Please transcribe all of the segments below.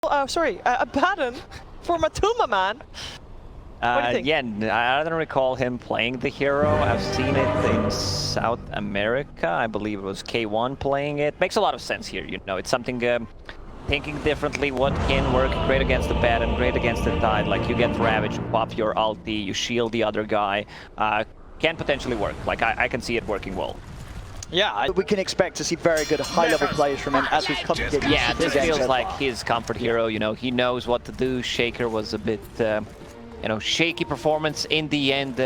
Abaddon for MATUMBAMAN. What do you think? Yeah, I don't recall him playing the hero. I've seen it in South America. I believe it was K1 playing it. Makes a lot of sense here, you know. It's something thinking differently. What can work great against the Abaddon, great against the Tide. Like you get Ravage, you pop your ulti, you shield the other guy. Can potentially work. Like I can see it working well. Yeah, we can expect to see very good high-level players from him as we've come to get used Yeah, to this the game feels so like far. his comfort hero. You know, he knows what to do. Shaker was a bit, you know, shaky performance in the end.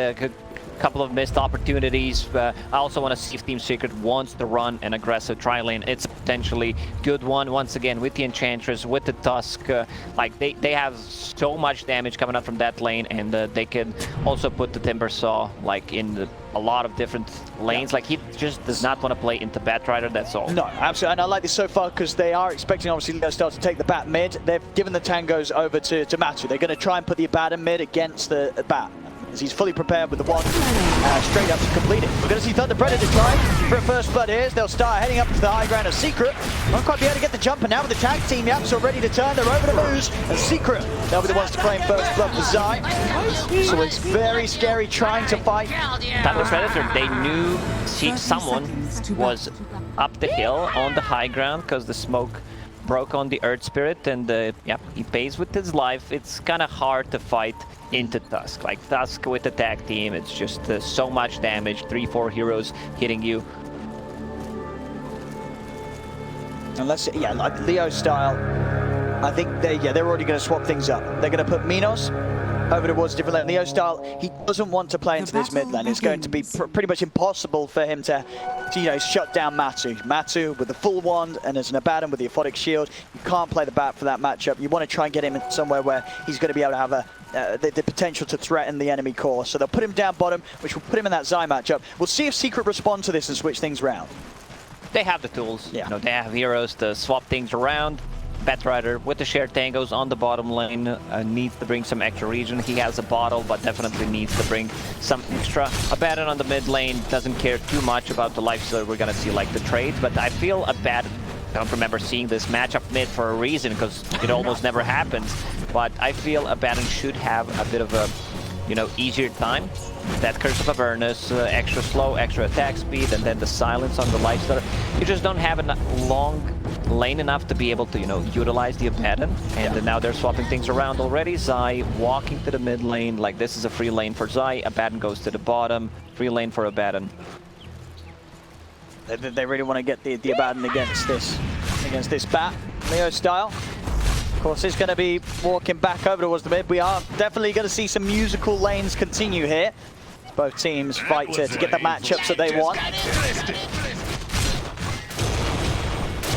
Couple of missed opportunities. I also want to see if Team Secret wants to run an aggressive tri-lane. It's a potentially good one. Once again, with the Enchantress, with the Tusk, like they have so much damage coming up from that lane, and they can also put the Timber Saw like in a lot of different lanes. Yeah. Like he just does not want to play into Batrider. That's all. No, absolutely. And I like this so far because they are expecting obviously Lifestealer to take the bat mid. They've given the tangos over to Matu. They're going to try and put the Abaddon mid against the bat. As he's fully prepared with the one straight up to complete it. We're going to see ThunderP try for a first blood here. They'll start heading up to the high ground of Secret. Won't quite be able to get the jump, and now with the tag team, Yapso ready to turn. They're over the moves, and Secret, they'll be the ones to claim first blood for Zai. So it's very scary trying to fight. ThunderP, they knew someone was up the hill on the high ground because the smoke broke on the Earth Spirit, and yeah, he pays with his life. It's kind of hard to fight into Tusk. Like Tusk with the tag team, it's just so much damage, 3-4 heroes hitting you. Unless, yeah, like Leo style, I think they're already going to swap things up. They're going to put Minos over towards a different lane. Leo style, he doesn't want to play into this mid lane. It's going to be pretty much impossible for him to you know, shut down Matu. Matu with the full wand and as an Abaddon with the Aphotic Shield, you can't play the bat for that matchup. You want to try and get him somewhere where he's going to be able to have the potential to threaten the enemy core. So they'll put him down bottom, which will put him in that Zai matchup. We'll see if Secret respond to this and switch things around. They have the tools. Yeah. You know, they have heroes to swap things around. Batrider with the shared tangos on the bottom lane needs to bring some extra regen. He has a bottle, but definitely needs to bring some extra. Abaddon on the mid lane doesn't care too much about the Lifestealer. We're gonna see like the trades, but I feel Abaddon. I don't remember seeing this matchup mid for a reason because it almost never happens. But I feel Abaddon should have a bit of a, you know, easier time. That Curse of Avernus, extra slow, extra attack speed, and then the silence on the Lifestealer. You just don't have a long lane enough to be able to, you know, utilize the Abaddon. And now they're swapping things around already. Zai walking to the mid lane, like this is a free lane for Zai. Abaddon goes to the bottom, free lane for Abaddon. They really want to get the Abaddon against this bat, Leo style. Of course, it's going to be walking back over towards the mid. We are definitely going to see some musical lanes continue here. Both teams fight to get the matchups that they want.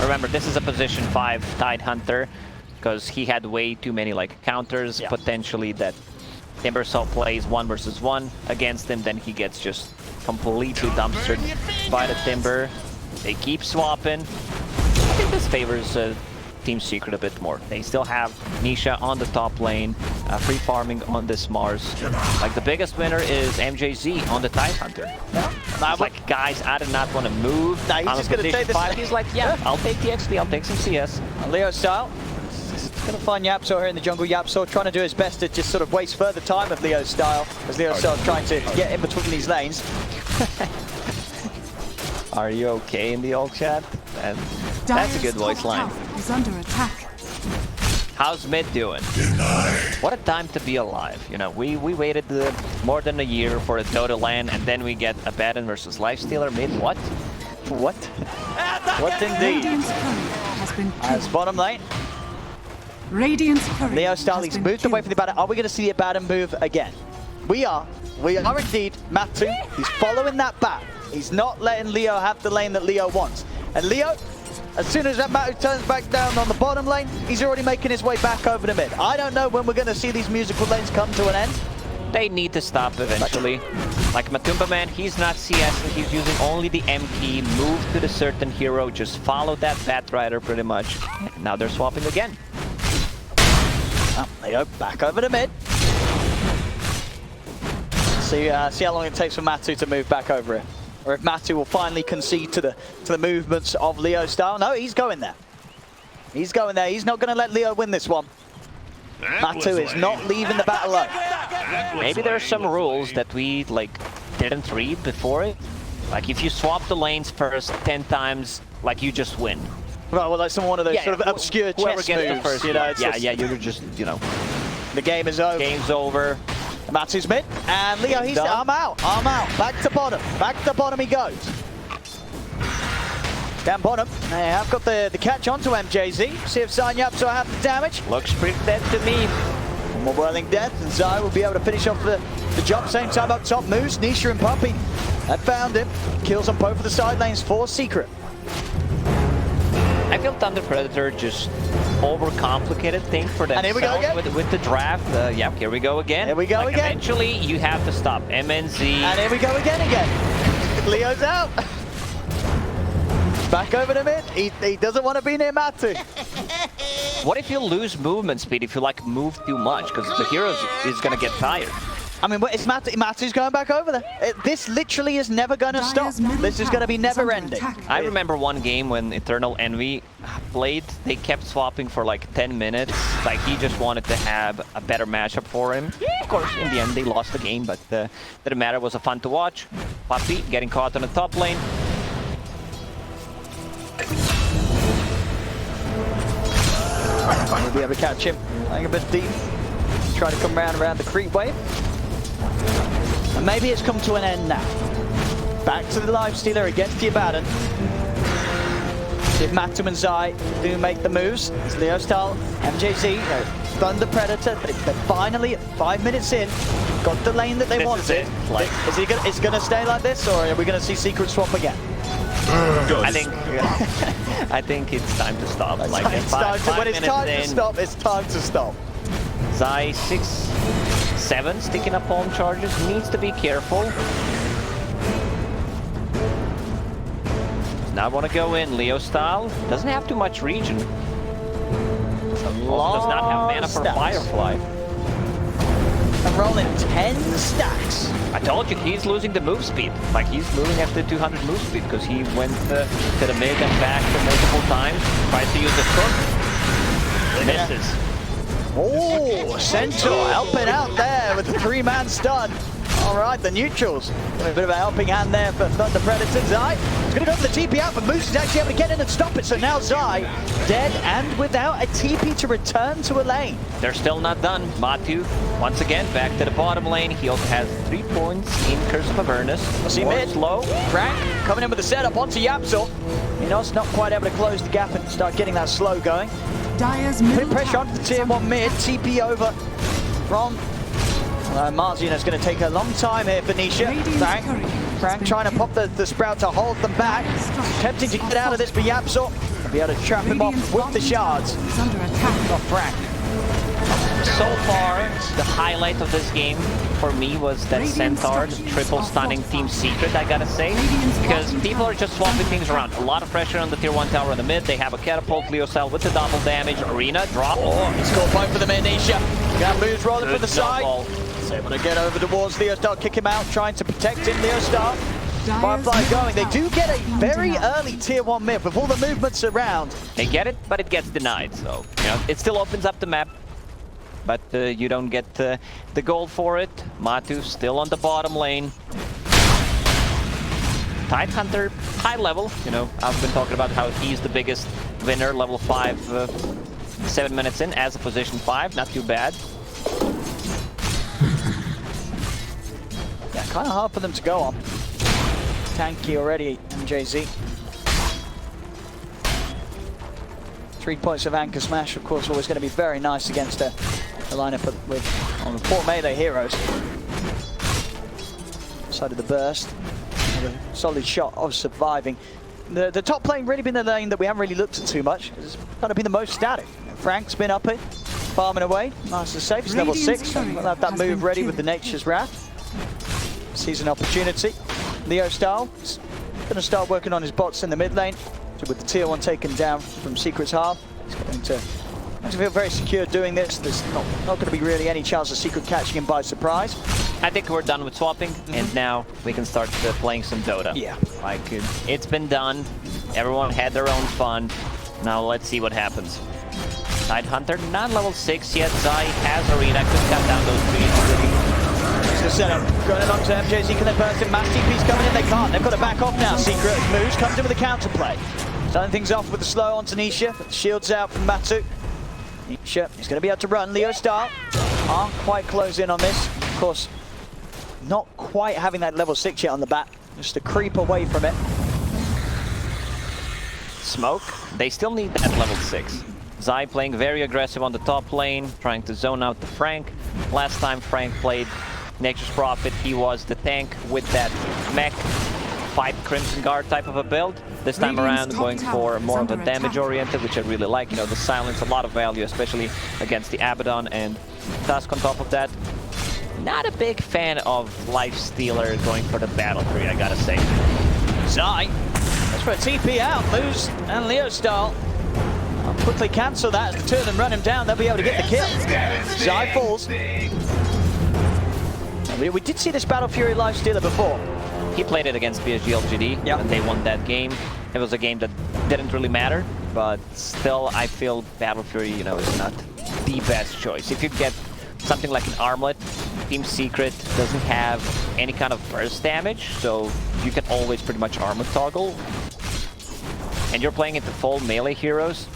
Remember, this is a position 5 Tide Hunter because he had way too many like counters. Potentially that Timber Saw plays 1 versus 1 against him, then he gets just completely dumpstered by the Timber. They keep swapping. I think this favors Team Secret a bit more. They still have Nisha on the top lane, free farming on this Mars. Like the biggest winner is MJZ on the Tide Hunter. He's like, guys, I did not want to move. Nah, he's just going to take this. He's like, yeah, I'll take the XP, I'll take some CS. Leo style. He's going to find Yapso here in the jungle. Yapso trying to do his best to just sort of waste further time with Leo style, as Leo style trying to get in between these lanes. Are you okay in the old chat? And that's a good voice line. Is under attack. How's mid doing? What a time to be alive. You know, we waited more than a year for a Dota LAN, and then we get Abaddon versus Lifestealer mid. What? What? What indeed? Has been As bottom lane. Radiant's courier Leo style, he's moved away from the Abaddon. Are we going to see the Abaddon move again? We are indeed. Matu, he's following that bat. He's not letting Leo have the lane that Leo wants. And Leo, as soon as that Matu turns back down on the bottom lane, he's already making his way back over the mid. I don't know when we're going to see these musical lanes come to an end. They need to stop eventually. Like MATUMBAMAN, he's not CSing, he's using only the M key, move to the certain hero, just follow that Batrider pretty much. Now they're swapping again. Leo back over the mid. See how long it takes for Matu to move back over it. Or if Matu will finally concede to the movements of Leo style. No, he's going there. He's going there. He's not going to let Leo win this one. Matu is not leaving the battle alone. Maybe there are some rules that we like didn't read before it. Like if you swap the lanes first 10 times, like you just win. Well, like one of those sort of obscure whoever chess gets moves. the first, you know, you're just, you know. The game is over. Game's over. Matu's mid, and Leo, he's I'm out. Back to bottom he goes. Down bottom, they have got the catch onto MJZ. See if Zanyapso have the damage. Looks pretty dead to me. One more whirling death, and Zai will be able to finish off the job. Same time up top, Moose, Nisha and Puppy have found him. Kills on both of the side lanes for Secret. I feel Predator just overcomplicated things for themselves. And here we go again. With the draft. Yep, here we go again. Here we go again. Eventually, you have to stop MNZ. And here we go again. Leo's out. Back over to mid. He doesn't want to be near Matu. What if you lose movement speed if you like move too much? Because the hero is going to get tired. I mean, it's Matu's going back over there. This literally is never going to stop. This is going to be never ending. I remember one game when Eternal Envy played, they kept swapping for like 10 minutes. Like he just wanted to have a better matchup for him. Of course, in the end, they lost the game, but didn't matter. It was fun to watch. Puppy getting caught on the top lane. We'll be able to catch him. Playing a bit deep. Try to come around the creep wave. And maybe it's come to an end now. Back to the Lifestealer against the Abaddon. See if Matum and Zai do make the moves. It's Leo style, MJZ, Thunder Predator. They're finally, 5 minutes in, got the lane that they wanted. Is it gonna stay like this, or are we gonna see Secret swap again? I think it's time to stop. Like When it's time to stop, it's time to stop. Zai 6-7 sticking up home charges, needs to be careful. Now want to go in Leo style, doesn't have too much region. Also does not have mana for Firefly. I'm rolling 10 stacks. I told you, he's losing the move speed. Like he's moving after 200 move speed because he went to the mid and back multiple times. Tries to use the hook. Misses. Oh, Centaur helping out there with the 3-man stun. All right, the neutrals. A bit of a helping hand there for Thunder Predator. Zai is going to go for the TP out, but Moose is actually able to get in and stop it. So now Zai dead and without a TP to return to a lane. They're still not done. Matu, once again, back to the bottom lane. He also has 3 points in Curse of Avernus. See mid. Slow. Frank coming in with the setup onto Yapsor. Minos not quite able to close the gap and start getting that slow going. Putting pressure onto the tier 1 mid. TP over from Marzian is going to take a long time here for Nisha. Frank trying to pop the sprout to hold them back. Tempting to get out of this for Yapsor. And be able to trap him off with the shards. Not Frank. So far, the highlight of this game for me was that Centaur triple stunning Team Secret, I gotta say. Because people are just swapping things around. A lot of pressure on the tier 1 tower in the mid. They have a catapult, Leo Cell with the double damage. Arena, drop. Oh, score point for the mid, Nisha. Got moves rolling from the side. He's able to get over towards Leo Star, kick him out, trying to protect him, Leo Star. Firefly going. They do get a very early tier 1 mid with all the movements around. They get it, but it gets denied. So, you know, it still opens up the map. But you don't get the gold for it. Matu still on the bottom lane. Tidehunter, high level. You know, I've been talking about how he's the biggest winner, level 5, 7 minutes in as a position 5. Not too bad. Yeah, kind of hard for them to go on. Tanky already, MJZ. 3 points of Anchor Smash, of course, always going to be very nice against the lineup with on the 4 melee heroes. Side of the burst. A solid shot of surviving. The top lane really been the lane that we haven't really looked at too much. It's kind of been the most static. Frank's been up it, farming away. Nice and safe. He's level 6. We'll have that move ready with the Nature's Wrath. Sees an opportunity. Leo Style is going to start working on his bots in the mid lane. So with the tier 1 taken down from Secret's half, he's going to feel very secure doing this. There's not going to be really any chance of Secret catching him by surprise. I think we're done with swapping, and now we can start playing some Dota. Yeah. Like, it's been done. Everyone had their own fun. Now let's see what happens. Tidehunter not level 6 yet. Zai has Arena, could cut down those trees. It's the setup. Going along to MJZ, can they burst in? Mass TP's coming in, they can't. They've got to back off now. Secret moves, comes in with a counterplay. Starting things off with the slow on Tanisha. Shields out from Matu. Nisha is going to be able to run. Leo Star aren't quite close in on this. Of course, not quite having that level 6 yet on the bat. Just a creep away from it. Smoke, they still need that level 6. Zai playing very aggressive on the top lane, trying to zone out the Frank. Last time Frank played Nature's Prophet, he was the tank with that mech, 5 Crimson Guard type of a build. This time around going for more of a damage oriented, which I really like. You know, the silence, a lot of value, especially against the Abaddon and Tusk on top of that. Not a big fan of Lifestealer going for the battle tree, I gotta say. Zai, that's for a TP out. Moose and Leo Style. I'll quickly cancel that. The two of them run him down. They'll be able to get the kill. Zai falls. We did see this Battle Fury Lifestealer before. He played it against PSG LGD, and they won that game. It was a game that didn't really matter, but still, I feel Battle Fury, you know, is not the best choice. If you get something like an armlet, Team Secret doesn't have any kind of burst damage, so you can always pretty much armlet toggle. And you're playing into full melee heroes.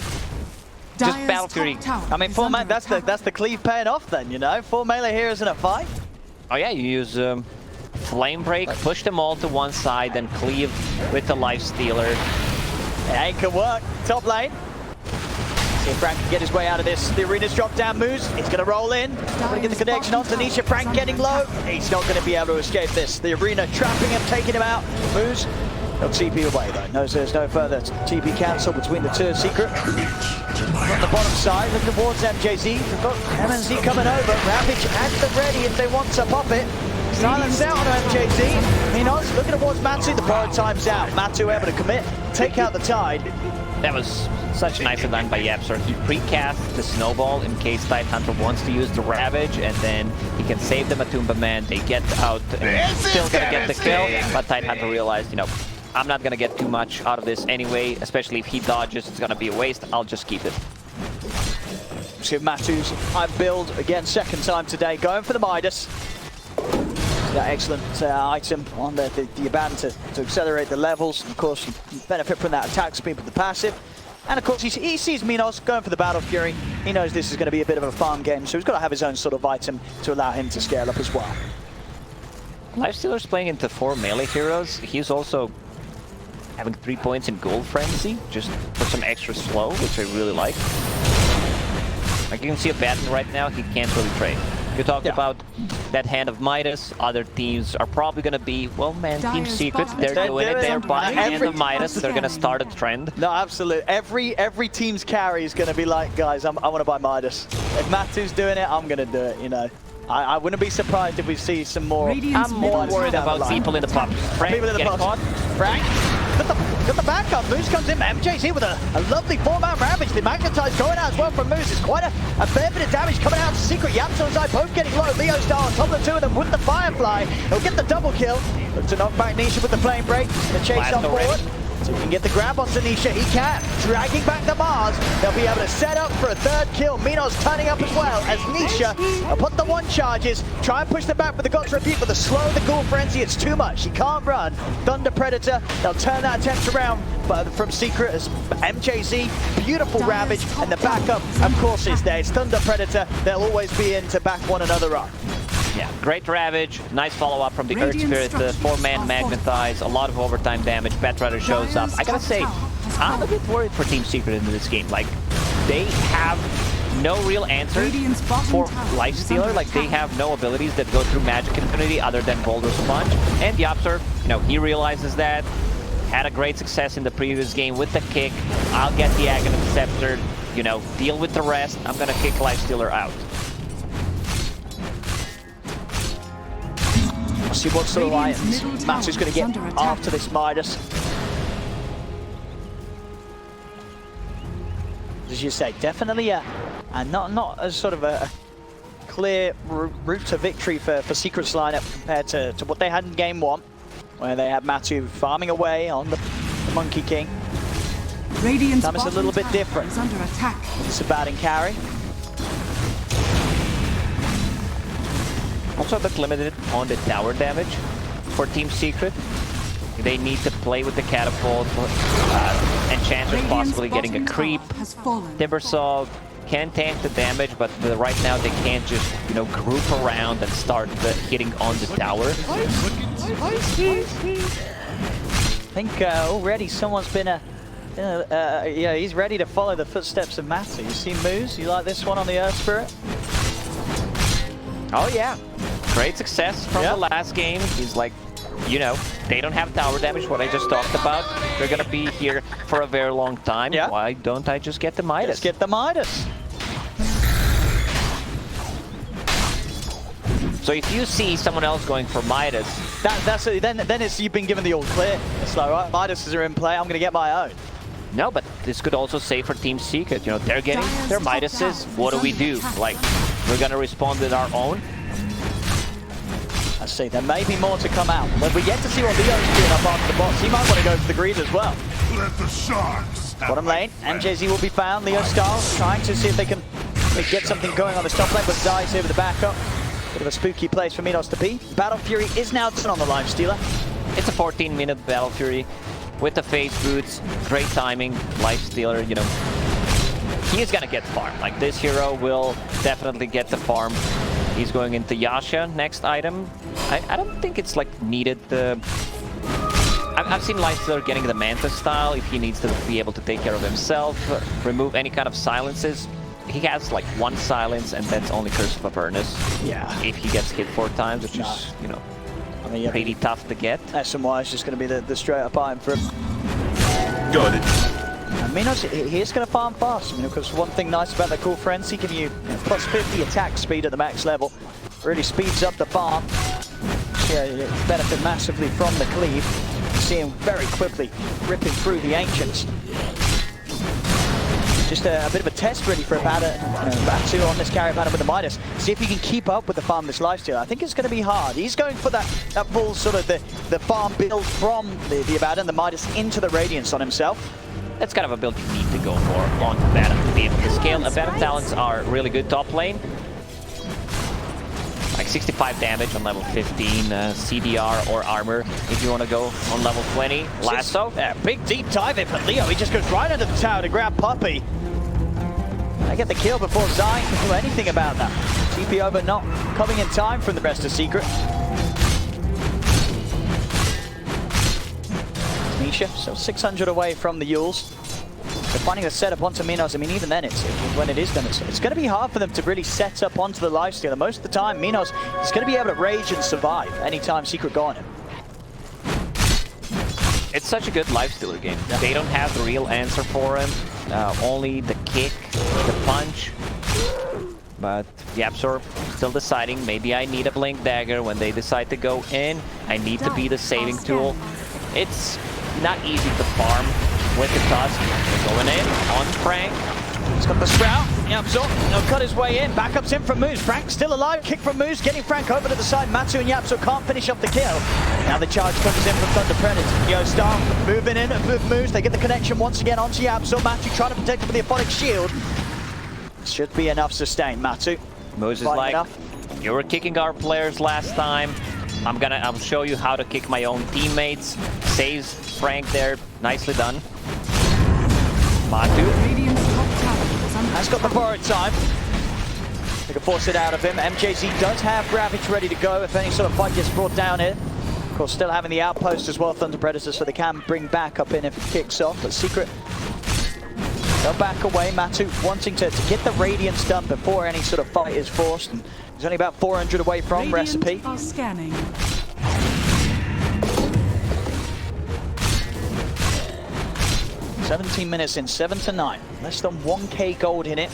Just Battle Fury. I mean, that's the cleave paying off then, you know? 4 melee heroes in a fight. Oh yeah, you use Flame Break, push them all to one side, then cleave with the Lifestealer. Yeah, it can work. Top lane. See if Frank can get his way out of this. The arena's dropped down. Moose, he's going to roll in. Going to get the connection on Tanisha. Frank getting low. He's not going to be able to escape this. The arena trapping him, taking him out. Moose, he'll TP away though. No, there's no further TP cancel between the two. Secret. On the bottom side, looking towards MJZ. We've got MNZ coming over. Ravage at the ready if they want to pop it. Silence out on MJZ. Minos looking towards Matu. The borrowed time's out. Matu able to commit, take out the Tide. That was such a nice design by Yapster. He precast the Snowball in case Tidehunter wants to use the Ravage, and then he can save the Matumbaman. They get out and still gonna get the kill, but Tidehunter realized, you know, I'm not gonna get too much out of this anyway, especially if he dodges, it's gonna be a waste. I'll just keep it. See Matu's build again, second time today, going for the Midas. That excellent item on the Abaddon to accelerate the levels. Of course, you benefit from that attack speed with the passive. And of course, he sees Minos going for the Battle Fury. He knows this is going to be a bit of a farm game, so he's got to have his own sort of item to allow him to scale up as well. Lifestealer's playing into 4 melee heroes. He's also having 3 points in Gold Frenzy, just for some extra slow, which I really like. Like you can see Abaddon right now, he can't really trade. You talked about that hand of Midas. Other teams are probably going to be, well, man, Team Secret, they're doing it. They're buying hand of Midas. They're going to start a trend. No, absolutely. Every team's carry is going to be like, guys, I want to buy Midas. If Matu's doing it, I'm going to do it, you know. I wouldn't be surprised if we see some more. I'm more worried about people in the pop. Frank people in the pop. Frank, got the backup. Moose comes in. MJ's with a lovely 4-man Ravage. The Magnetize going out as well from Moose. It's quite a fair bit of damage coming out to Secret. Yapso and Zai both getting low. Leo Star on top of the two of them with the Firefly. He'll get the double kill. Look to knock back Nisha with the Flame Break. The chase on forward. So he can get the grab on Tanisha. He can. Dragging back the Mars. They'll be able to set up for a third kill. Minos turning up as well as Nisha will put the 1 charges. Try and push them back with the God's Repeat, but the slow of the Ghoul Frenzy, it's too much. He can't run. Thunder Predator. They'll turn that attempt around, but from Secret as MJZ. Beautiful Ravage. And the backup, of course, is there. It's Thunder Predator. They'll always be in to back one another up. Yeah, great Ravage, nice follow-up from the Earth Spirit, the 4-man Magnetize, a lot of overtime damage, Batrider shows up. I gotta say, I'm a bit worried for Team Secret in this game. Like, they have no real answer for Lifestealer. Like, they have no abilities that go through Magic Infinity other than Boulder Sponge. And Yapster, you know, he realizes that, had a great success in the previous game with the kick. I'll get the Aghanim Scepter, you know, deal with the rest. I'm gonna kick Lifestealer out. See what sort of items Matu's going to get after this Midas. As you say, definitely not as sort of a clear route to victory for Secret's lineup compared to what they had in game 1, where they had Matu farming away on the Monkey King. Radiant's Time is a bottom little bit tower different. is under attack. It's a batting carry. Also a bit limited on the tower damage for Team Secret. They need to play with the catapult, Enchantress Radiant's possibly getting a bottom creep. tower has fallen. Timbersaw can tank the damage, but right now they can't just, you know, group around and start hitting on the tower. I think already someone's been yeah, he's ready to follow the footsteps of Matu. You see Moose? You like this one on the Earth Spirit? Oh yeah, great success from the last game. He's like, you know, they don't have tower damage, what I just talked about. They're gonna be here for a very long time. Yeah. Why don't I just get the Midas? Let's get the Midas. So if you see someone else going for Midas, then it's you've been given the all clear. It's like, right, Midas are in play, I'm gonna get my own. no, but this could also say for Team Secret, you know, they're getting their Midases. What do we do? Like, we're gonna respond with our own. I see, there may be more to come out. But we get to see what Leo's doing up after the box. He might want to go for the greed as well. Let the sharks. Bottom lane, MJZ will be found. Leo Styles trying to see if they can get something going on this top lane, but dies here with the backup. Bit of a spooky place for Minos to be. Battle Fury is now done on the Lifestealer. It's a 14-minute Battle Fury with the phase boots. Great timing. Lifestealer, you know, he is gonna get farm. Like, this hero will definitely get the farm. He's going into Yasha next item. I don't think it's like needed. I've seen Lifestealer getting the Manta style if he needs to be able to take care of himself, remove any kind of silences. He has like one silence, and that's only Curse of Avernus. Yeah. If he gets hit 4 times, which is, you know, I mean, yeah, pretty tough to get. SMY is just going to be the straight up item for him. Got it. And Minos, he is going to farm fast. I mean, of course, one thing nice about the Cool Frenzy, giving you plus 50 attack speed at the max level. Really speeds up the farm. Yeah, you benefit massively from the cleave. You see him very quickly ripping through the Ancients. Just a bit of a test ready for Abaddon, Batu on this carry Abaddon with the Midas. See if he can keep up with the farm this Lifestealer. I think it's going to be hard. He's going for that full sort of the farm build from the Abaddon, the Midas into the Radiance on himself. That's kind of a build you need to go for on Abaddon to be able to scale. Abaddon talents are really good top lane. Like 65 damage on level 15, CDR or armor if you want to go on level 20. Lasso. Yeah, big deep dive in for Leo. He just goes right under the tower to grab Puppey. I get the kill before Zion can do anything about that. TP over not coming in time from the rest of Secret. Nisha, so 600 away from the Yules. They're finding the setup onto Minos. I mean, even then, when it is done, it's going to be hard for them to really set up onto the Lifestealer. Most of the time, Minos is going to be able to rage and survive anytime Secret go on him. It's such a good Lifestealer game. Yeah. They don't have the real answer for him. Only the kick, the punch. But YapzOr still deciding, maybe I need a Blink Dagger when they decide to go in. I need to be the saving tool. It's not easy to farm with the Tusk. Going in on Frank. He's got the Sprout. YapzOr, he'll cut his way in. Backups in from Moose. Frank still alive. Kick from Moose, getting Frank over to the side. Matu and YapzOr can't finish off the kill. Now the charge comes in from ThunderP. Star moving in with Moose. They get the connection once again onto YapzOr. Matu trying to protect him with the Aphotic Shield. Should be enough sustain. Matu. Moose is like, you were kicking our players last time. I'll show you how to kick my own teammates. Saves Frank there. Nicely done. Matu has got the borrowed time. They can force it out of him. MJZ does have Ravage ready to go if any sort of fight gets brought down here. Of course, still having the outpost as well, Thunder Predators, so they can bring back up in if it kicks off. But Secret, they'll back away. Matu wanting to get the Radiance done before any sort of fight is forced. And he's only about 400 away from Recipe. Are scanning. 17 minutes in, 7-9. Less than 1k gold in it.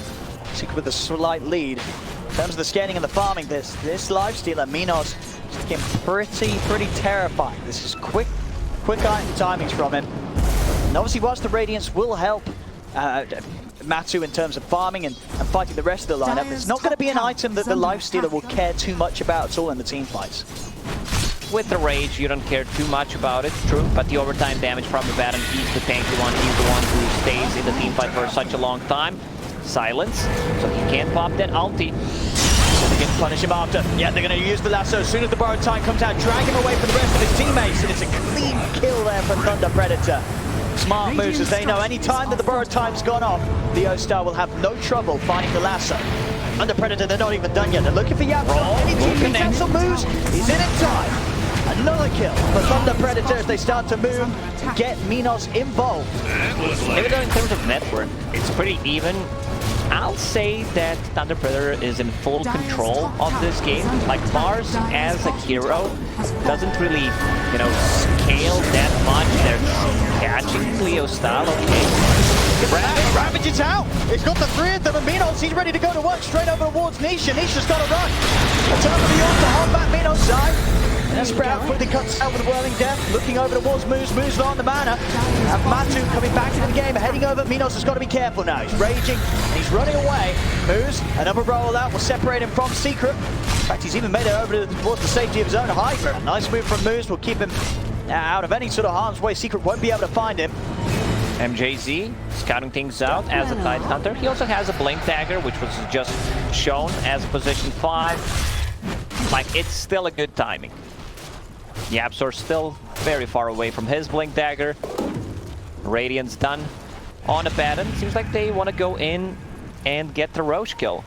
Secret with a slight lead. In terms of the scanning and the farming, this Lifestealer, Minos, is looking pretty terrifying. This is quick item timings from him. And obviously, whilst the Radiance will help Matu in terms of farming and fighting the rest of the lineup, it's not going to be an item that the Lifestealer will care too much about at all in the team fights. with the rage, you don't care too much about it, true, but the overtime damage from Abaddon, he's the tanky one, he's the one who's stays in the team fight for such a long time. Silence, so he can't pop that ulti. They can punish him after. Yeah, they're going to use the lasso as soon as the borrowed time comes out, drag him away from the rest of his teammates, and it's a clean kill there for Thunder Predator. Smart moves as they know any time that the borrowed time's gone off, Lifestealer will have no trouble finding the lasso. Thunder Predator, they're not even done yet. They're looking for Yapzor. Any team cancel moves, he's in time. Another kill for Thunder Predator as they start to move, get Minos involved. Even though in terms of network, it's pretty even. I'll say that Thunder Predator is in full control of this game. Like Mars as a hero doesn't really, you know, scale that much. They're catching Leo style, okay. Ravage is out. He's got the three of them, and Minos, he's ready to go to work straight over towards Nisha. Nisha's got to run. A turn for the York to hold back Minos' side. And Sprout quickly cuts out with a whirling death, looking over towards Moose. Moose on the mana. Have Matu coming back into the game, heading over. Minos has got to be careful now. He's raging, and he's running away. Moose, another roll out will separate him from Secret. In fact, he's even made it over towards the safety of his own Hydra. Nice move from Moose will keep him out of any sort of harm's way. Secret won't be able to find him. MJZ scouting things out as a Tide Hunter. He also has a Blink Dagger, which was just shown as position 5. Like, it's still a good timing. Yapzor still very far away from his Blink Dagger. Radiant's done on Abaddon. Seems like they want to go in and get the Roche kill.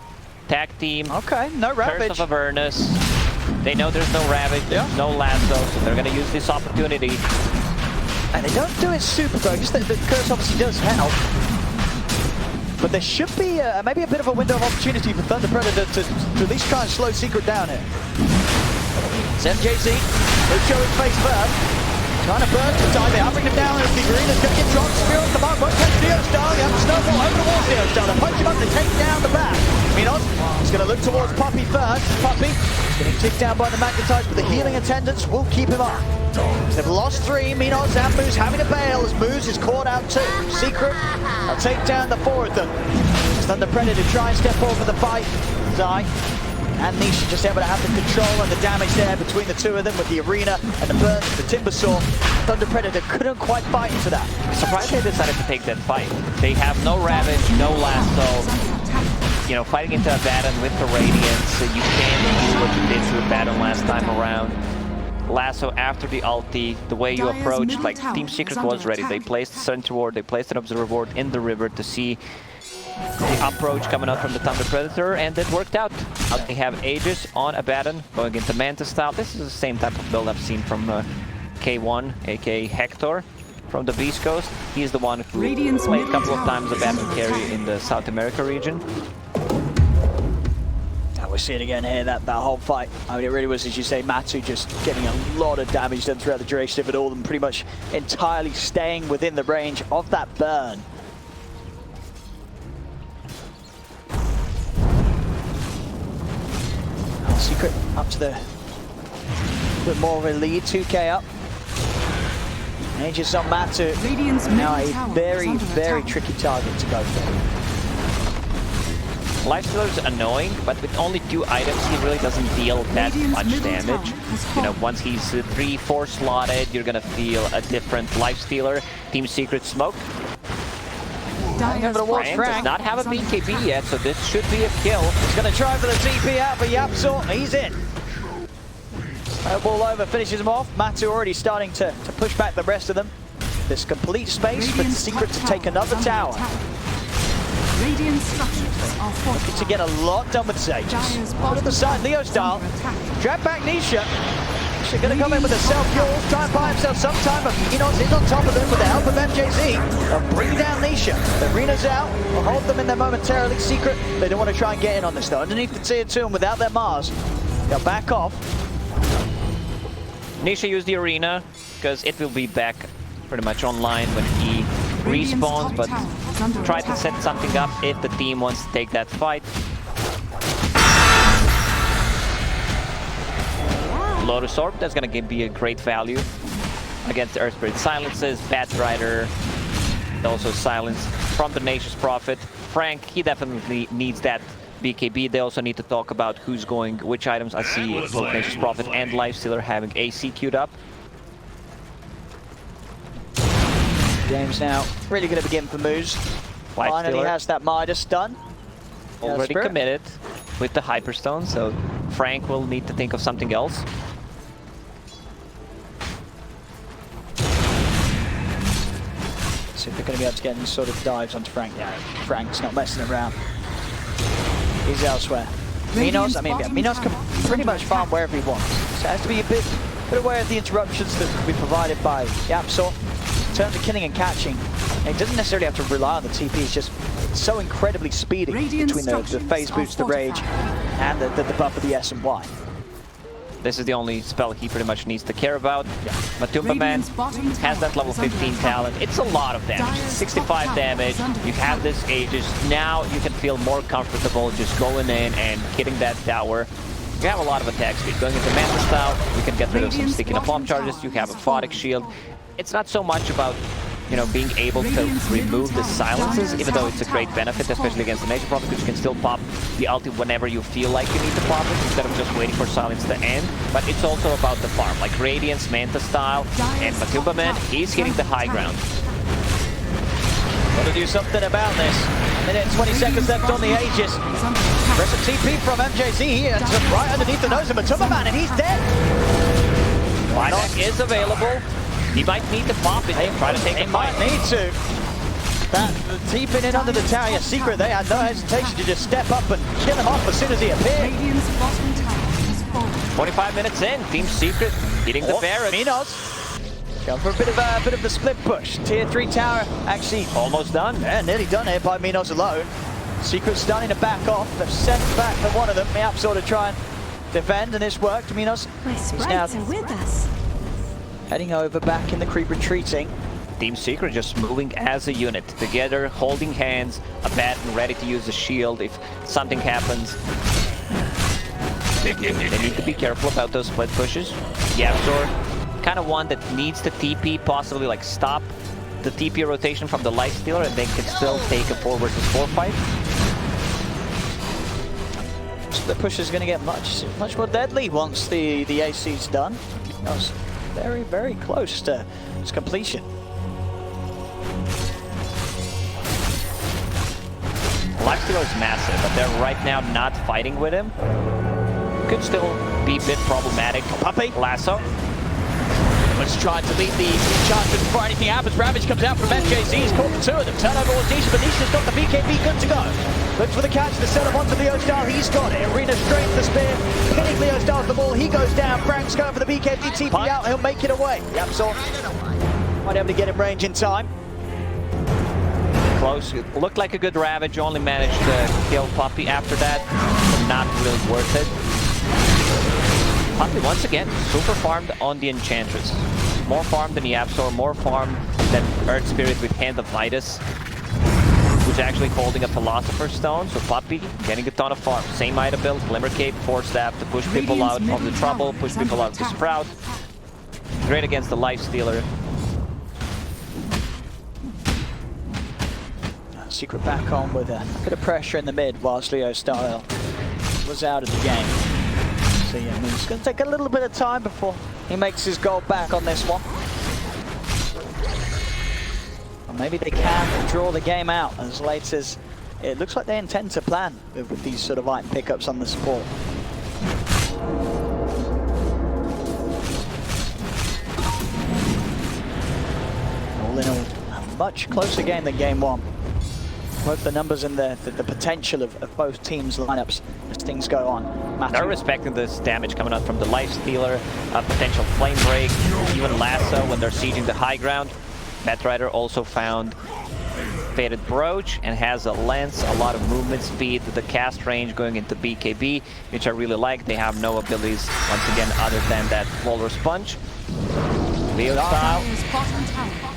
Tag team. Okay, no Ravage. Curse of Avernus. They know there's no Ravage, there's no Lasso, so they're going to use this opportunity. And they don't do it super though, just the curse obviously does help. But there should be maybe a bit of a window of opportunity for Thunder Predator to at least try and slow Secret down here. It's MJZ, he'll show his face first. Trying to burn the time, they're upping him down as the Arena's going to get dropped. Spear off the mark, won't catch Lifestealer. You have to snowball over towards Lifestealer. Punch him up to take down the back. Minos is going to look towards Puppey first. Puppey getting kicked down by the Magnetize, but the healing attendants will keep him up. They've lost 3. Minos and Moose having to bail as Moose is caught out 2. Secret, I'll take down the 4 of them. Thunder Predator try and step over the fight. Zai and Nisha just able to have the control and the damage there between the 2 of them with the Arena and the burns of the Timber Saw. Thunder Predator couldn't quite fight into that. Surprised they decided to take that fight. They have no Ravage, no Lasso. You know, fighting into Abaddon with the Radiance, you can't do what you did to Abaddon last time around. Lasso after the ulti, the way you approach, like Team Secret was ready. They placed the Sentry Ward, they placed an Observer Ward in the river to see the approach coming out from the Thunder Predator, and it worked out. They have Aegis on Abaddon, going into Manta style. This is the same type of build I've seen from K1, aka Hector, from the Beast Coast. He's the one who played a couple of times Abaddon carry in the South America region. We're seeing again here that whole fight. I mean, it really was, as you say, Matu just getting a lot of damage done throughout the duration of it all, and pretty much entirely staying within the range of that burn. Secret up to the bit more of a lead, 2k up. Aegis on Matu. Now a very, very tricky target to go for. Lifestealer's annoying, but with only 2 items, he really doesn't deal that much damage. You know, once he's 3-4 slotted, you're gonna feel a different Lifestealer. Team Secret smoke. Frank does not have a BKB yet, so this should be a kill. He's gonna try for the TP out for Yapzor. He's in. Ball over, finishes him off. Matu already starting to push back the rest of them. There's complete space for the Secret to take another tower. Radiant structures are Looking to get a lot done with Aegis. Put at the side, Lifestealer. Drag back Nisha. Nisha gonna come in with a self-fuel, try and buy himself some time, but Minos is on top of them with the help of MJZ. They'll bring down Nisha. The Arena's out. We'll hold them in there momentarily. Secret, they don't want to try and get in on this though. Underneath the tier 2 and without their Mars, they'll back off. Nisha used the Arena, because it will be back pretty much online when he respawns, but try to set something up if the team wants to take that fight. Lotus Orb, that's going to be a great value against the Earth Spirit Silences, Batrider, also silence from the Tenacious Prophet. Frank, he definitely needs that BKB. They also need to talk about who's going, which items. I see both Tenacious Prophet and Lifestealer having AC queued up. Game's now really going to begin for Moose. Finally Lifestealer has that Midas done. already Spirit. committed with the Hyperstone, so Frank will need to think of something else. See if they're going to be able to get any sort of dives onto Frank. Yeah, Frank's not messing around. He's elsewhere. Minos, Minos can pretty much farm wherever he wants. So it has to be a bit aware of the interruptions that can be provided by Yapsor. In terms of killing and catching, it doesn't necessarily have to rely on the TP. It's just so incredibly speedy between the phase boost, the rage, and the buff of the S and Y. This is the only spell he pretty much needs to care about. MATUMBAMAN has that level 15 talent. It's a lot of damage, 65 damage. You have this Aegis. Now you can feel more comfortable just going in and hitting that tower. You have a lot of attack speed. Going into Manta style, you can get rid of some sticky napalm charges. You have a Photic shield. It's not so much about, you know, being able to remove the silences, even though it's a great benefit, especially against the Nature Prophet, because you can still pop the ulti whenever you feel like you need to pop it, instead of just waiting for silence to end. But it's also about the farm, like Radiance, Manta style, and MATUMBAMAN, he's hitting the high ground. Got to do something about this. Minute and 20 seconds left on the Aegis. There's a TP from MJZ here, right underneath the nose of MATUMBAMAN, and he's dead. Buyback is available. He might need to pop it and try to take a fight. Might need to. That TPing in under the tower, yeah, Secret, they had no hesitation to just step up and kill him off as soon as he appeared. 25 minutes in, Team Secret hitting the barracks. Minos going for a bit of the split push. Tier 3 tower actually Almost done. yeah, nearly done here by Minos alone. Secret's starting to back off. They've sent back the one of them. Miap sort of try and defend, and it's worked. Minos My is now sprites are with us. heading over back in the creep, retreating. Team Secret just moving as a unit, together, holding hands, Abaddon ready to use the shield if something happens. They need to be careful about those split pushes. Yapsor, kind of one that needs to TP, possibly like stop the TP rotation from the Lifestealer, and they can still take a 4 versus 4 fight. The push is going to get much more deadly once the AC's done. That was very, very close to its completion. Lifestealer is massive, but they're right now not fighting with him. Could still be a bit problematic. Puppy. Lasso. Let's try to lead the enchantment before anything happens. Ravage comes out from MJZ. He's caught the two of them. Turnover was Nisha, but Nisha's got the BKB good to go. Looks for the catch, the setup onto Leo Style. He's got it. Arena straight to the spear. Pinning Leo Style's the ball. He goes down. Frank's going for the BKB. TP out. He'll make it away. Yapsor might be able to get him range in time. Close. It looked like a good Ravage. Only managed to kill Puppy after that. Not really worth it. Puppy once again super farmed on the Enchantress. More farm than Yapsor, more farm than Earth Spirit with Hand of Midas, who's actually holding a Philosopher's Stone. So Puppy getting a ton of farm. Same item build, Glimmer Cape, Force Staff to push people out of the trouble, push people out of the Sprout. Great against the Lifestealer. Secret back on with a bit of pressure in the mid whilst Leo Style was out of the game. So yeah, it's going to take a little bit of time before he makes his goal back on this one. Or maybe they can draw the game out as late as it looks like they intend to plan with these sort of item pickups on the support. All in all, a much closer game than game one. Both the numbers and the potential of both teams' lineups as things go on. They're respecting this damage coming out from the Lifestealer, potential Flame Break, even Lasso when they're sieging the high ground. Batrider also found Faded Brooch and has a lens, a lot of movement speed, the cast range going into BKB, which I really like. They have no abilities, once again, other than that Walrus Punch. Leo Style,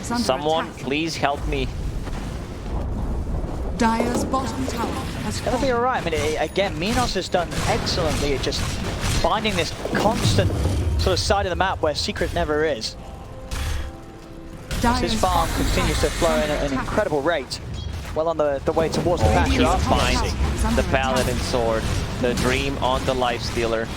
someone please help me. Dire's bottom tower has It's going to be alright. I mean, again, Minos has done excellently at just finding this constant sort of side of the map where Secret never is. As his farm continues to flow in at an incredible rate, well on the way towards the patch. He's finding the Paladin Sword, the Dream on the Lifestealer.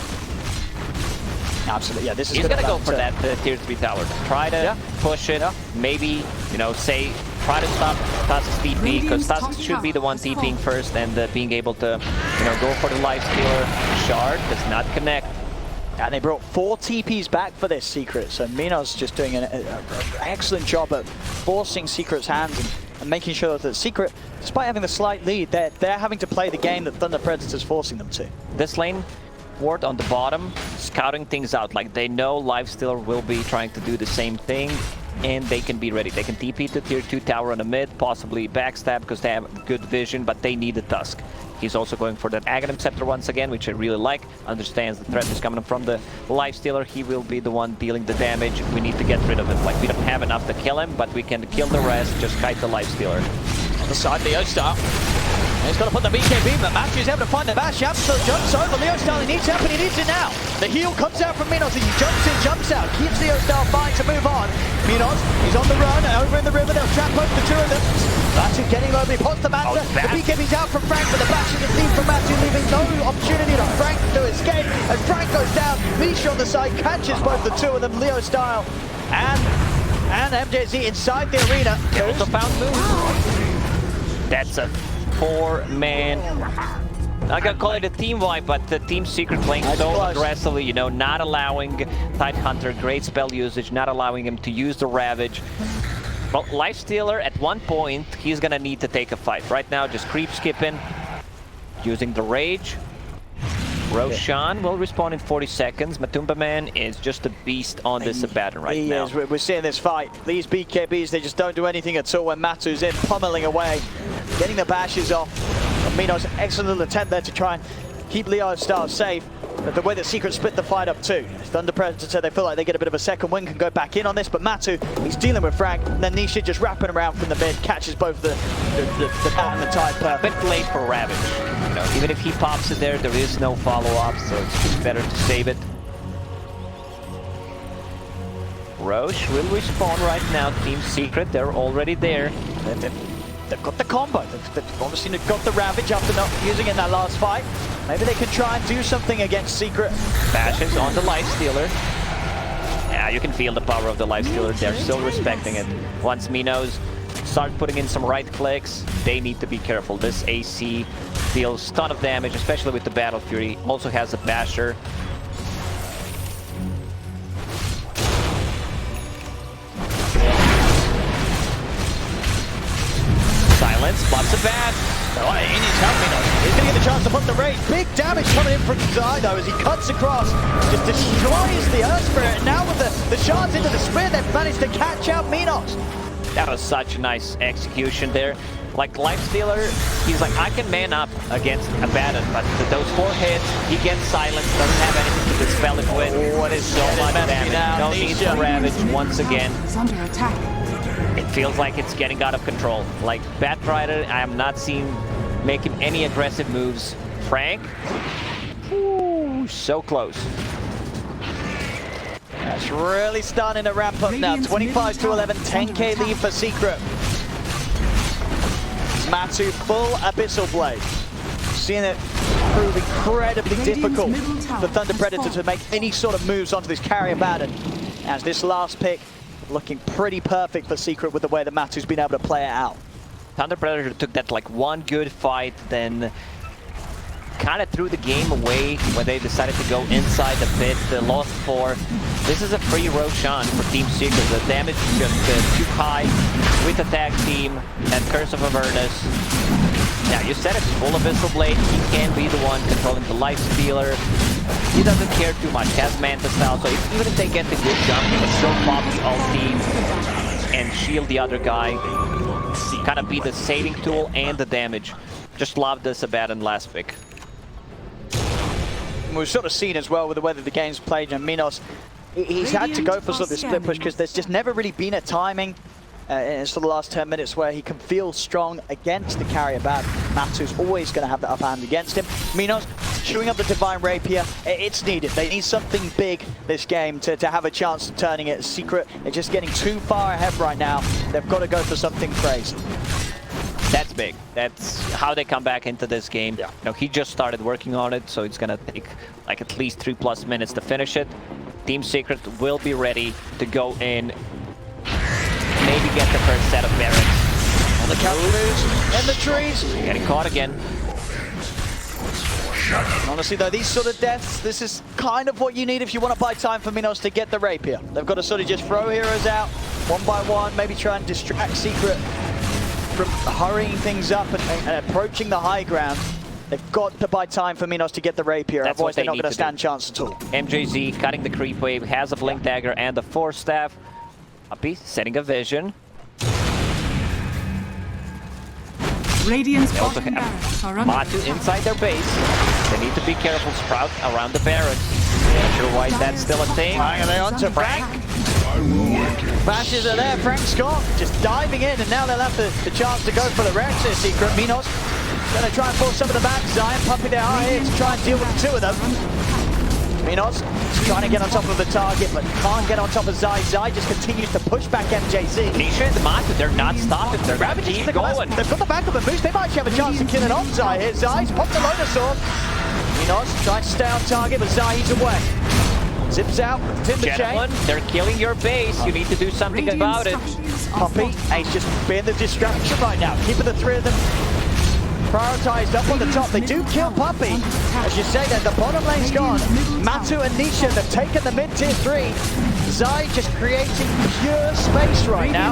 Absolutely, yeah, this is He's going to go for that tier 3 tower. Try to push it, maybe you know, try to stop Tusk's TP, because Tusk should be the one TPing first, and being able to, you know, go for the Lifestealer shard does not connect. And they brought 4 TPs back for this Secret, so Minos just doing an excellent job at forcing Secret's hands and making sure that Secret, despite having the slight lead, they're having to play the game that Thunder Predator's forcing them to. This lane ward on the bottom, scouting things out, like they know Lifestealer will be trying to do the same thing, and they can be ready. They can TP to tier 2 tower on the mid, possibly backstab because they have good vision, but they need the Tusk. He's also going for that Aghanim Scepter once again, which I really like. Understands the threat is coming from the Lifestealer. He will be the one dealing the damage. We need to get rid of him. Like, we don't have enough to kill him, but we can kill the rest. Just kite the Lifestealer. On the side, Leo Star. He's got to put the BKB, but Matthew's able to find the bash. Absolute jumps over. Leo Star, he needs help, and he needs it now. The heal comes out from Minos. He jumps in, jumps out, keeps Leo Star fine to move on. Minos, he's on the run, over in the river. They'll trap both the two of them. Matthew getting over, he pots the Manta. The BKB's out from Frank, but the bash is asleep from Matthew, leaving no opportunity to Frank to escape. As Frank goes down, Misha on the side catches both the two of them, Leo Style and MJZ inside the arena. They also found move. That's a 4-man. I gotta call it a team wipe, but the Team Secret playing so aggressively, you know, not allowing Tidehunter, great spell usage, not allowing him to use the Ravage. Well, Lifestealer, at one point, he's gonna need to take a fight. Right now, just creep skipping, using the Rage. Roshan will respawn in 40 seconds. MATUMBAMAN is just a beast on this Abaddon right now. He is. We're seeing this fight. These BKBs, they just don't do anything at all when Matu's in, pummeling away, getting the bashes off. Minos, excellent little attempt there to try and keep Leo Star safe. But the way that Secret split the fight up too. Thunder Predator said they feel like they get a bit of a second win, can go back in on this, but Matu, he's dealing with Frank, and then Nisha just wrapping around from the mid, catches both the Bat and the Tide A bit late for Ravage. You know, even if he pops it there is no follow-up, so it's just better to save it. Roche will respawn right now. Team Secret, they're already there. They've got the combo. They've obviously got the Ravage after not using it in that last fight. Maybe they can try and do something against Secret. Bashes on the Lifestealer. Yeah, you can feel the power of the Lifestealer. They're still respecting it. Once Minos start putting in some right clicks, they need to be careful. This AC deals a ton of damage, especially with the Battle Fury. Also has a Basher. Silence, lots of bad. Oh, he needs help, Minos. He's going to get the chance to put the raid. Big damage coming in from Zai, though, as he cuts across. Just destroys the Earth Spirit. And now with the shards into the spear, they've managed to catch out Minos. That was such a nice execution there. Like, Lifestealer, he's like, I can man up against Abaddon, but those 4 hits, he gets silenced, doesn't have anything to dispel it with. What is so much damage? No need for Ravage once again. It's under attack. It feels like it's getting out of control. Like, Batrider, I am not seeing make him any aggressive moves. Frank, ooh, so close. That's really starting to ramp up now. 25 to 11, 10k lead for Secret. Matu, full Abyssal Blade. Seeing it prove incredibly difficult for Thunder Predator to make any sort of moves onto this carry Abaddon. As this last pick looking pretty perfect for Secret with the way that Matu's been able to play it out. Thunder Predator took that like one good fight, then kind of threw the game away when they decided to go inside the pit. They lost 4. This is a free Roshan for Team Secret. The damage is just too high with the tag team and Curse of Avernus. Yeah, you said it, full Abyssal Blade. He can be the one controlling the Lifestealer. He doesn't care too much, has Manta style, so even if they get the good jump, he can still pop the ulti and shield the other guy. Kind of be the saving tool and the damage. Just love this Abaddon last pick. We've sort of seen as well with the way that the game's played, and Minos, he's had to go for sort of this split push because there's just never really been a timing in sort of the last 10 minutes where he can feel strong against the carrier Abaddon. Matu's always going to have the upper hand against him. Minos chewing up the Divine Rapier. It's needed. They need something big this game to have a chance of turning it. Secret, they're just getting too far ahead right now. They've got to go for something crazy. That's big. That's how they come back into this game. Yeah. You know, he just started working on it, so it's gonna take like at least 3+ minutes to finish it. Team Secret will be ready to go in. maybe get the first set of barracks. On the counter moves, in the trees. Getting caught again. Honestly though, these sort of deaths, this is kind of what you need if you want to buy time for Minos to get the rapier. They've got to sort of just throw heroes out one by one, maybe try and distract Secret from hurrying things up and approaching the high ground. They've got to buy time for Minos to get the rapier, That's otherwise they're not need going to stand do. chance at all. MJZ cutting the creep wave, has a blink dagger and the force staff. Uppy setting a vision. Radiant's They also bottom have barracks are under Matu attack. inside their base. They need to be careful. Sprout around the barracks. Not sure why that's still a thing. Hang on, they're on to Frank. Bashes are there, Frank Scott just diving in, and now they'll have the chance to go for the Rex here, Secret. Minos gonna try and force some of the back. Zion, Puppy, they are here to try and deal with the two of them. Minos is trying to get on top of the target, but can't get on top of Zai. Zai just continues to push back MJZ. Nisha and Matu, they're not stopping. They're gonna keep going. They've got the back of the boost. They might actually have a chance to kill it off Zai here. Zai's popped the loader sword. Minos trying to stay on target, but Zai is away. Zips out, timber chain. Gentlemen, they're killing your base. You need to do something Radiant about it. structures are Puppy, fortified. and he's just being the distraction right now. Keeping the three of them prioritized up on the top. They do kill Puppy. As you say that, the bottom lane's gone. Matu and Nisha, they've taken the mid-tier 3. Zai just creating pure space right now.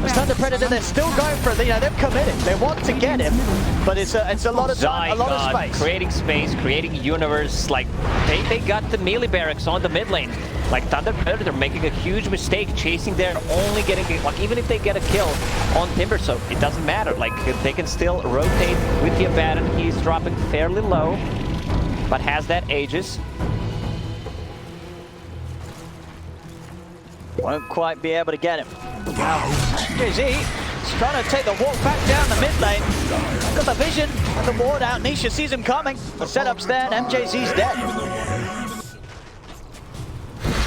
As Thunder Predator, they're still going for it. You know, they're committed. They want to get him, but it's a lot of time, a lot of space. Creating space, creating universe. Like they got the melee barracks on the mid lane. Like Thunder Predator making a huge mistake chasing there, only getting like even if they get a kill on Timber, so it doesn't matter. Like they can still rotate with the Abaddon. He's dropping fairly low, but has that Aegis. Won't quite be able to get him. Now, MJZ is trying to take the walk back down the mid lane. Got the vision and the ward out. Nisha sees him coming. The setup's there and MJZ's dead.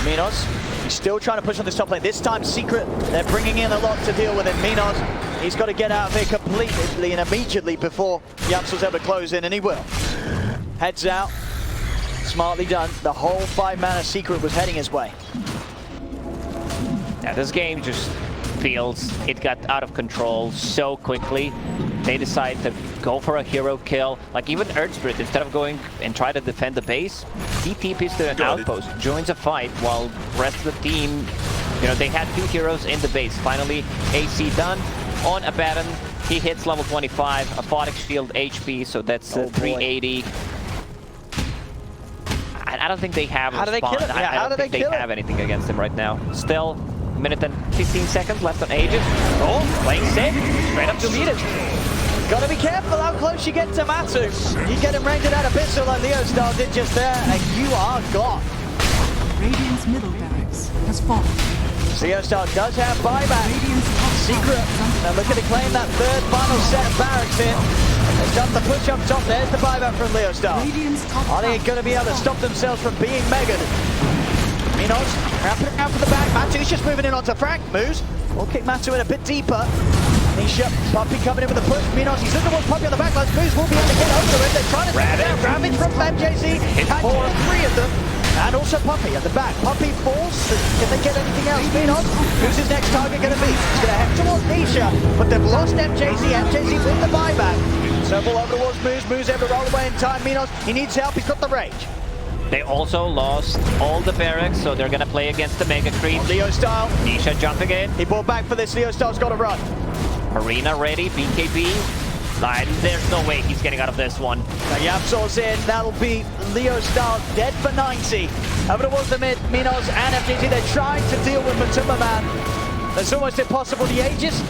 Minos, he's still trying to push on this top lane. This time Secret, they're bringing in a lot to deal with it. Minos, he's got to get out of here completely and immediately before Yamsel's able to close in, and he will. Heads out, smartly done. The whole 5-mana Secret was heading his way. Yeah, this game just feels it got out of control so quickly. They decide to go for a hero kill. Like even Earthspirit, instead of going and try to defend the base, he TPs to an outpost, joins a fight while the rest of the team, you know, they had 2 heroes in the base. Finally, AC done on Abaddon. He hits level 25, Aphotic Shield HP, so that's 380. I don't think they have How do they kill it? Yeah, I don't think they have anything against him right now. Still, minute and 15 seconds left on Aegis. Oh, playing safe, straight up to meet it. Gotta be careful how close you get to Matu. You get him ranged out a pistol like Leo Star did just there, and you are gone. Radiant's middle barracks has fallen. Leo Star does have buyback. Secret, now looking to claim that third final set of barracks in. They've done the push up top. There's the buyback from Leo Star. Radiant's top Are they going to be able to stop themselves from being megaed? Minos, wrapping it out for the back. Matu's just moving in onto Frank. Moves. We'll kick Matu in a bit deeper. Nisha, Puppy coming in with a push. Minos, he's looking towards Puppy on the back lines. Moves will be able to get over the rim. They're trying to take down Ravage from MJZ. Catching all 3 of them. And also Puppy at the back. Puppy falls. Can they get anything else? Minos, who's his next target going to be? He's going to head towards Nisha, but they've lost MJZ. MJZ with the buyback. Several over towards moves able to roll away in time. Minos, he needs help. He's got the rage. They also lost all the barracks, so they're gonna play against the Mega Creep. Leo Style. Nisha jumping in. He brought back for this. Leo Style's got to run. Marina ready, BKB. There's no way he's getting out of this one. Now Yamsor's in. That'll be Leo Style dead for 90. Over towards the mid, Minos and FGT. They're trying to deal with MATUMBAMAN. That's almost impossible. The Aegis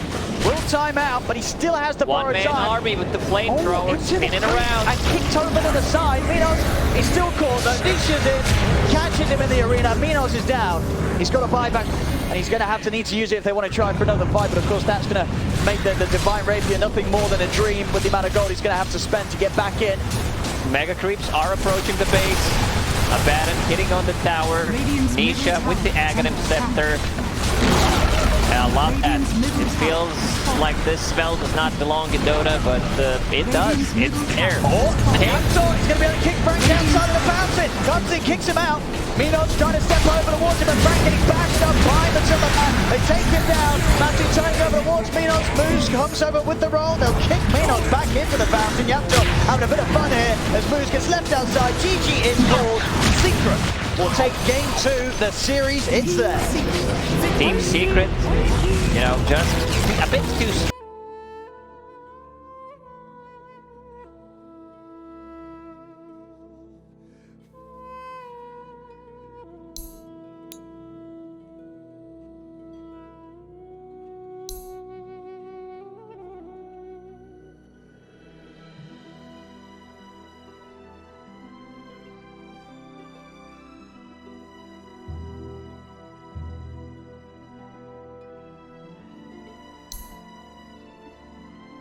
will time out, but he still has the borrowed One-man time. army with the flamethrower spinning around. And kicked over to the side. Minos is still caught though. Nisha's in, catches him in the arena. Minos is down. He's got a buyback, and he's going to need to use it if they want to try for another fight. But of course, that's going to make the Divine Rapier nothing more than a dream with the amount of gold he's going to have to spend to get back in. Mega Creeps are approaching the base. Abaddon hitting on the tower. Nisha with the Aghanim Scepter. I love that. It feels like this spell does not belong in Dota, but it does. It's there. Oh, he's going to be able to kick Frank outside of the fountain. Comes in, kicks him out. Minos trying to step over towards him, and Frank getting bashed up by MATUMBAMAN. They take him down. Matu turning over towards Minos. Moose comes over with the roll. They'll kick Minos back into the fountain. Yapto having a bit of fun here as Moose gets left outside. GG is called. Secret will take game 2. The series, it's there. Team Secret, you know, just a bit too